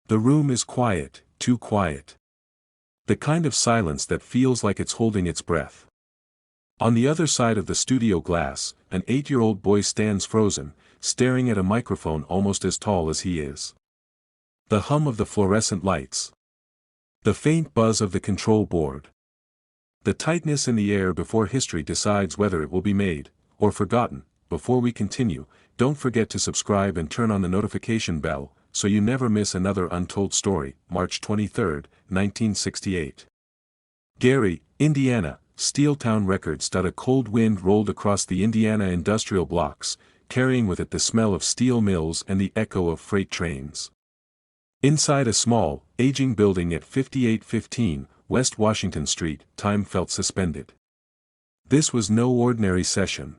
The room is quiet, too quiet. The kind of silence that feels like it's holding its breath. On the other side of the studio glass, an 8-year-old boy stands frozen, staring at a microphone almost as tall as he is. The hum of the fluorescent lights. The faint buzz of the control board. The tightness in the air before history decides whether it will be made, or forgotten. Before we continue, don't forget to subscribe and turn on the notification bell, so you never miss another untold story. March 23, 1968. Gary, Indiana, Steeltown Records. A cold wind rolled across the Indiana industrial blocks, carrying with it the smell of steel mills and the echo of freight trains. Inside a small, aging building at 5815 West Washington Street, time felt suspended. This was no ordinary session.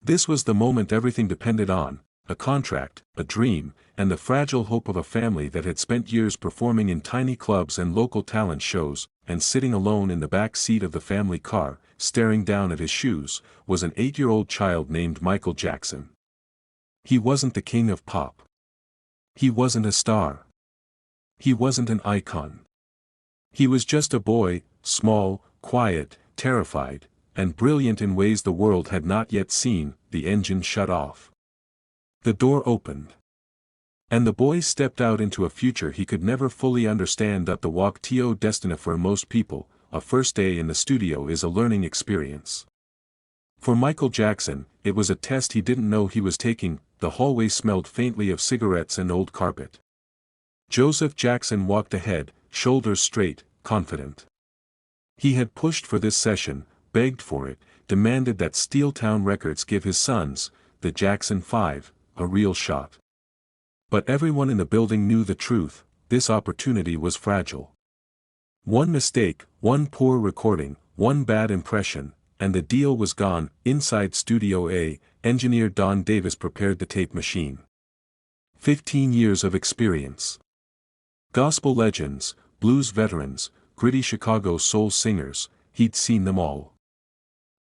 This was the moment everything depended on, a contract, a dream, and the fragile hope of a family that had spent years performing in tiny clubs and local talent shows, and sitting alone in the back seat of the family car, staring down at his shoes, was an 8-year-old child named Michael Jackson. He wasn't the king of pop. He wasn't a star. He wasn't an icon. He was just a boy, small, quiet, terrified, and brilliant in ways the world had not yet seen. The engine shut off. The door opened. And the boy stepped out into a future he could never fully understand. The walk to destiny for most people, a first day in the studio is a learning experience. For Michael Jackson, it was a test he didn't know he was taking. The hallway smelled faintly of cigarettes and old carpet. Joseph Jackson walked ahead, shoulders straight, confident. He had pushed for this session, begged for it, demanded that Steeltown Records give his sons, the Jackson 5, a real shot. But everyone in the building knew the truth: this opportunity was fragile. One mistake, one poor recording, one bad impression, and the deal was gone. Inside Studio A, engineer Don Davis prepared the tape machine. 15 years of experience. Gospel legends, blues veterans, gritty Chicago soul singers, he'd seen them all.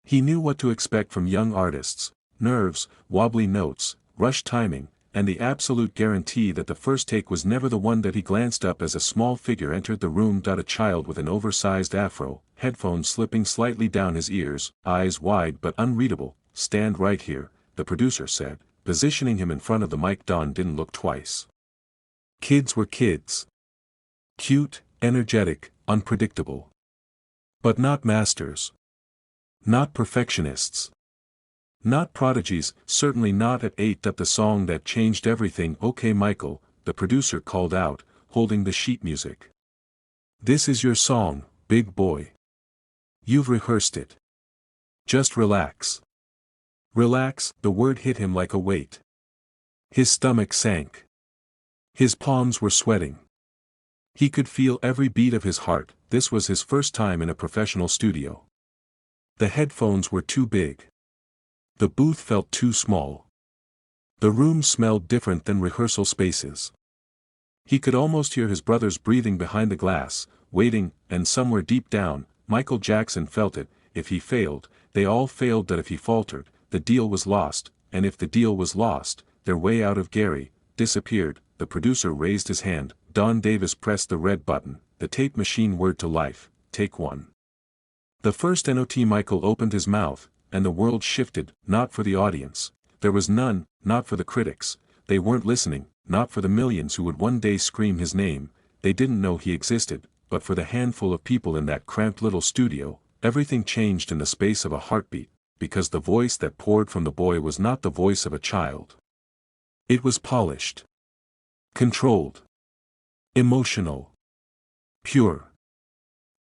He knew what to expect from young artists: nerves, wobbly notes, rush timing, and the absolute guarantee that the first take was never the one. That he glanced up as a small figure entered the room. A child with an oversized afro, headphones slipping slightly down his ears, eyes wide but unreadable. "Stand right here," the producer said, positioning him in front of the mic. Don didn't look twice. Kids were kids. Cute, energetic, unpredictable. But not masters. Not perfectionists. Not prodigies, certainly not at 8. The song that changed everything. "Okay, Michael," the producer called out, holding the sheet music. "This is your song, big boy. You've rehearsed it. Just relax." Relax, the word hit him like a weight. His stomach sank. His palms were sweating. He could feel every beat of his heart. This was his first time in a professional studio. The headphones were too big. The booth felt too small. The room smelled different than rehearsal spaces. He could almost hear his brothers breathing behind the glass, waiting, and somewhere deep down, Michael Jackson felt it: if he failed, they all failed. That if he faltered, the deal was lost, and if the deal was lost, their way out of Gary disappeared. The producer raised his hand. Don Davis pressed the red button. The tape machine whirred to life. Take 1. The first note. Michael opened his mouth, and the world shifted. Not for the audience. There was none. Not for the critics. They weren't listening. Not for the millions who would one day scream his name. They didn't know he existed. But for the handful of people in that cramped little studio, everything changed in the space of a heartbeat, because the voice that poured from the boy was not the voice of a child. It was polished. Controlled. Emotional. Pure.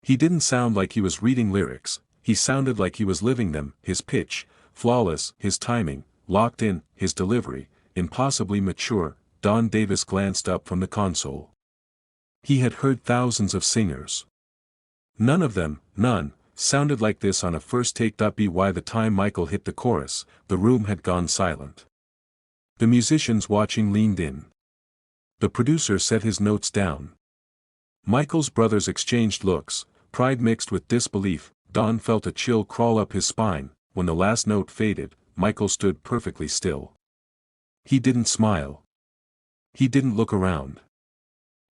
He didn't sound like he was reading lyrics. He sounded like he was living them. His pitch, flawless; his timing, locked in; his delivery, impossibly mature. Don Davis glanced up from the console. He had heard thousands of singers. None of them, none, sounded like this on a first take. By the time Michael hit the chorus, the room had gone silent. The musicians watching leaned in. The producer set his notes down. Michael's brothers exchanged looks, pride mixed with disbelief. Don felt a chill crawl up his spine. When the last note faded, Michael stood perfectly still. He didn't smile. He didn't look around.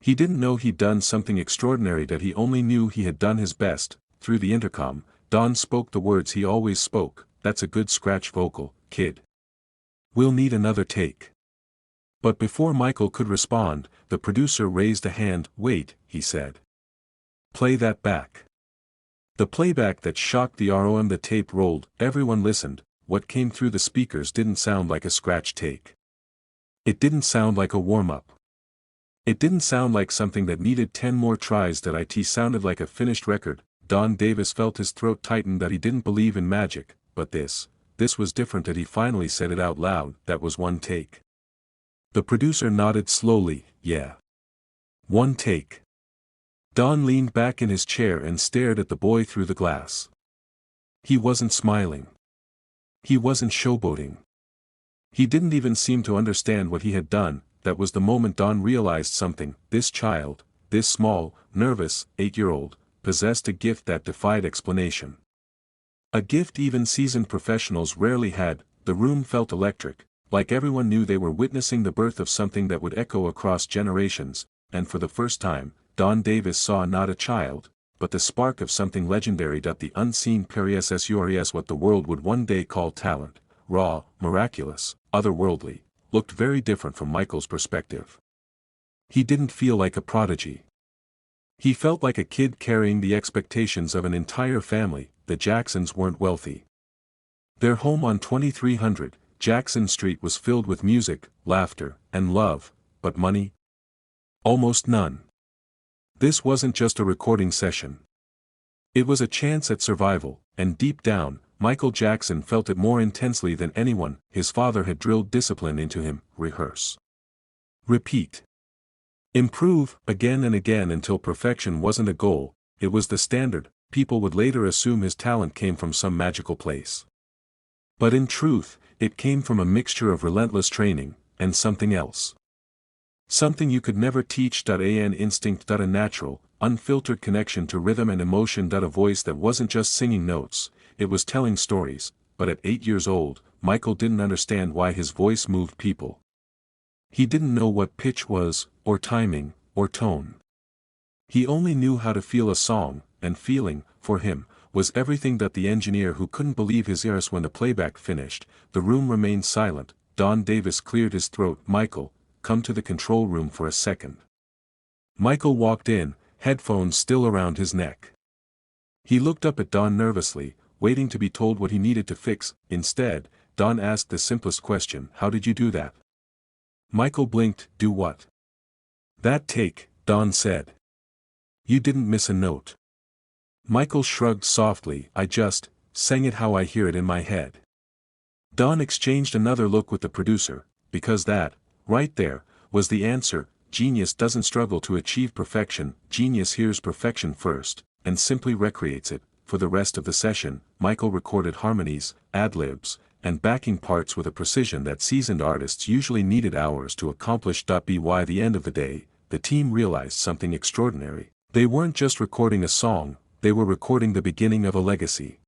He didn't know he'd done something extraordinary, that he only knew he had done his best. Through the intercom, Don spoke the words he always spoke, "That's a good scratch vocal, kid. We'll need another take." But before Michael could respond, the producer raised a hand. "Wait," he said. "Play that back." The playback that shocked the room. The tape rolled, everyone listened. What came through the speakers didn't sound like a scratch take. It didn't sound like a warm-up. It didn't sound like something that needed 10 more tries. That it sounded like a finished record. Don Davis felt his throat tighten. That he didn't believe in magic, but this was different. That he finally said it out loud. "That was one take." The producer nodded slowly. "Yeah. One take." Don leaned back in his chair and stared at the boy through the glass. He wasn't smiling. He wasn't showboating. He didn't even seem to understand what he had done. That was the moment Don realized something. This child, this small, nervous, 8-year-old, possessed a gift that defied explanation. A gift even seasoned professionals rarely had. The room felt electric, like everyone knew they were witnessing the birth of something that would echo across generations, and for the first time, Don Davis saw not a child, but the spark of something legendary. The unseen precious what the world would one day call talent, raw, miraculous, otherworldly, looked very different from Michael's perspective. He didn't feel like a prodigy. He felt like a kid carrying the expectations of an entire family. The Jacksons weren't wealthy. Their home on 2300 Jackson Street was filled with music, laughter, and love, but money? Almost none. This wasn't just a recording session. It was a chance at survival, and deep down, Michael Jackson felt it more intensely than anyone. His father had drilled discipline into him: rehearse, repeat, improve, again and again until perfection wasn't a goal, it was the standard. People would later assume his talent came from some magical place. But in truth, it came from a mixture of relentless training, and something else. Something you could never teach. An instinct. A natural, unfiltered connection to rhythm and emotion. A voice that wasn't just singing notes, it was telling stories. But at 8 years old, Michael didn't understand why his voice moved people. He didn't know what pitch was, or timing, or tone. He only knew how to feel a song, and feeling, for him, was everything. The engineer who couldn't believe his ears when the playback finished. The room remained silent. Don Davis cleared his throat. "Michael, come to the control room for a second." Michael walked in, headphones still around his neck. He looked up at Don nervously, waiting to be told what he needed to fix. Instead, Don asked the simplest question: "How did you do that?" Michael blinked. "Do what?" "That take," Don said. "You didn't miss a note." Michael shrugged softly. "I just sang it how I hear it in my head." Don exchanged another look with the producer, because that, right there, was the answer. Genius doesn't struggle to achieve perfection. Genius hears perfection first, and simply recreates it. For the rest of the session, Michael recorded harmonies, ad-libs, and backing parts with a precision that seasoned artists usually needed hours to accomplish. By the end of the day, the team realized something extraordinary. They weren't just recording a song, they were recording the beginning of a legacy.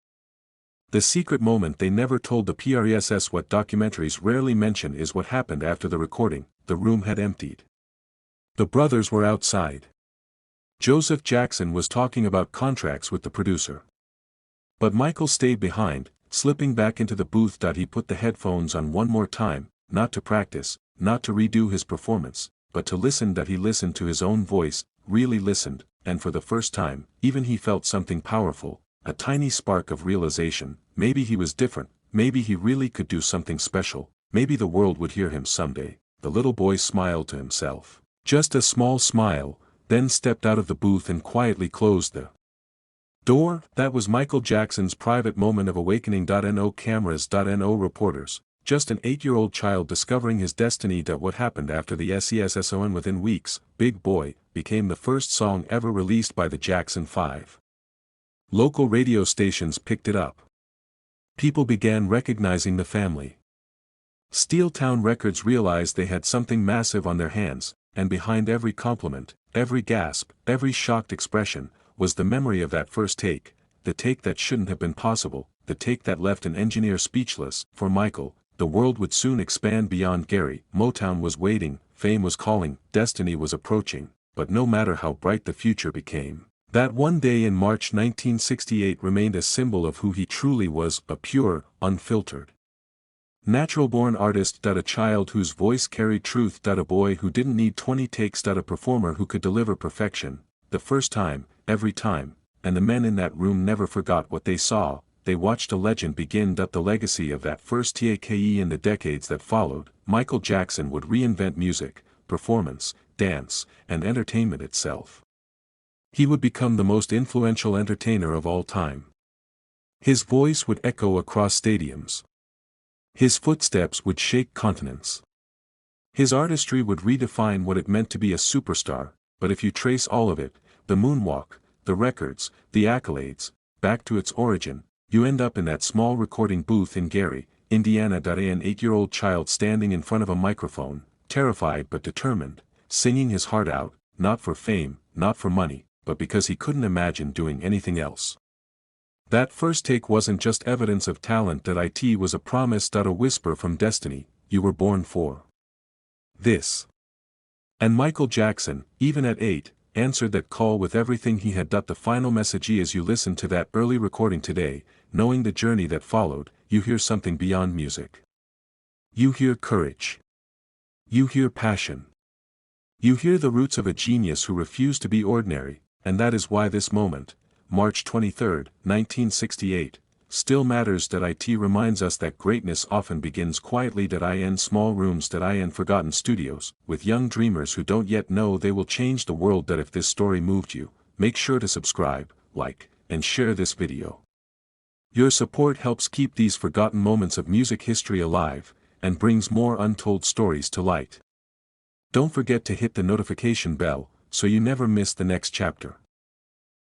The secret moment they never told the press, what documentaries rarely mention, is what happened after the recording. The room had emptied. The brothers were outside. Joseph Jackson was talking about contracts with the producer. But Michael stayed behind, slipping back into the booth. He put the headphones on one more time, not to practice, not to redo his performance, but to listen. He listened to his own voice, really listened, and for the first time, even he felt something powerful, a tiny spark of realization. Maybe he was different, maybe he really could do something special, maybe the world would hear him someday. The little boy smiled to himself. Just a small smile, then stepped out of the booth and quietly closed the door. That was Michael Jackson's private moment of awakening. No cameras, no reporters, just an 8-year-old child discovering his destiny. What happened after the SESSON? Within weeks, Big Boy became the first song ever released by the Jackson 5. Local radio stations picked it up. People began recognizing the family. Steeltown Records realized they had something massive on their hands, and behind every compliment, every gasp, every shocked expression, was the memory of that first take, the take that shouldn't have been possible, the take that left an engineer speechless. For Michael, the world would soon expand beyond Gary. Motown was waiting, fame was calling, destiny was approaching. but no matter how bright the future became, that one day in March 1968 remained a symbol of who he truly was, a pure, unfiltered, natural-born artist. A child whose voice carried truth. A boy who didn't need 20 takes. A performer who could deliver perfection, the first time, every time, and the men in that room never forgot what they saw. They watched a legend begin. The legacy of that first take. In the decades that followed, Michael Jackson would reinvent music, performance, dance, and entertainment itself. He would become the most influential entertainer of all time. His voice would echo across stadiums. His footsteps would shake continents. His artistry would redefine what it meant to be a superstar, but if you trace all of it, the moonwalk, the records, the accolades, back to its origin, you end up in that small recording booth in Gary, Indiana. An 8-year-old child standing in front of a microphone, terrified but determined, singing his heart out, not for fame, not for money, but because he couldn't imagine doing anything else. That first take wasn't just evidence of talent. It was a promise. A whisper from destiny, you were born for this. And Michael Jackson, even at 8, answered that call with everything he had. The final message as you listen to that early recording today, knowing the journey that followed, you hear something beyond music. You hear courage. You hear passion. You hear the roots of a genius who refused to be ordinary, and that is why this moment, March 23, 1968, still matters. It reminds us that greatness often begins quietly. In small rooms. In forgotten studios, with young dreamers who don't yet know they will change the world. If this story moved you, make sure to subscribe, like, and share this video. Your support helps keep these forgotten moments of music history alive, and brings more untold stories to light. Don't forget to hit the notification bell, so you never miss the next chapter.